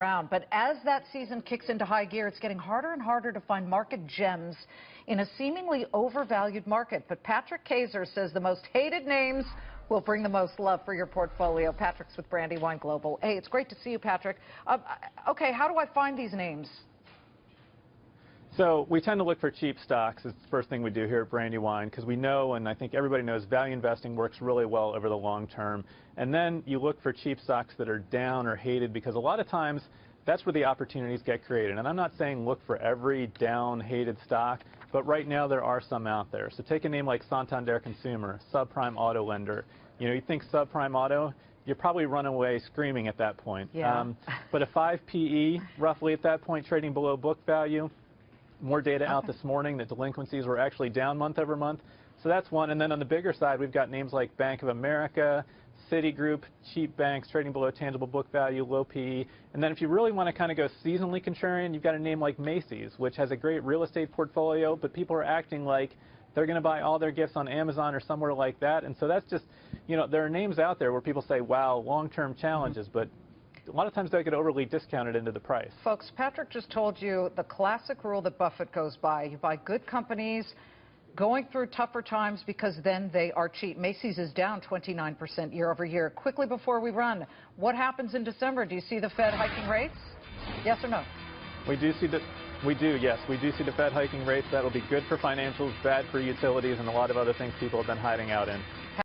Around. But as that season kicks into high gear, it's getting harder and harder to find market gems in a seemingly overvalued market. But Patrick Kaser says the most hated names will bring the most love for your portfolio. Patrick's with Brandywine Global. Hey, it's great to see you, Patrick. Okay, how do I find these names? So we tend to look for cheap stocks. It's the first thing we do here at Brandywine because we know, and I think everybody knows, value investing works really well over the long term. And then you look for cheap stocks that are down or hated because a lot of times that's where the opportunities get created. And I'm not saying look for every down, hated stock, but right now there are some out there. So take a name like Santander Consumer, subprime auto lender. You know, you think subprime auto, you probably run away screaming at that point. Yeah. But a 5 PE, roughly at that point, trading below book value. More data out this morning that delinquencies were actually down month over month. So that's one. And then on the bigger side, we've got names like Bank of America, Citigroup, cheap banks trading below tangible book value, low PE. And then if you really want to kind of go seasonally contrarian, you've got a name like Macy's, which has a great real estate portfolio, but people are acting like they're going to buy all their gifts on Amazon or somewhere like that. And so that's just, you know, there are names out there where people say, wow, long-term challenges, but a lot of times they get overly discounted into the price. Folks, Patrick just told you the classic rule that Buffett goes by. You buy good companies going through tougher times because then they are cheap. Macy's is down 29% year over year. Quickly before we run, what happens in December? Do you see the Fed hiking rates? Yes or no? Yes, we do see the Fed hiking rates. That'll be good for financials, bad for utilities, and a lot of other things people have been hiding out in.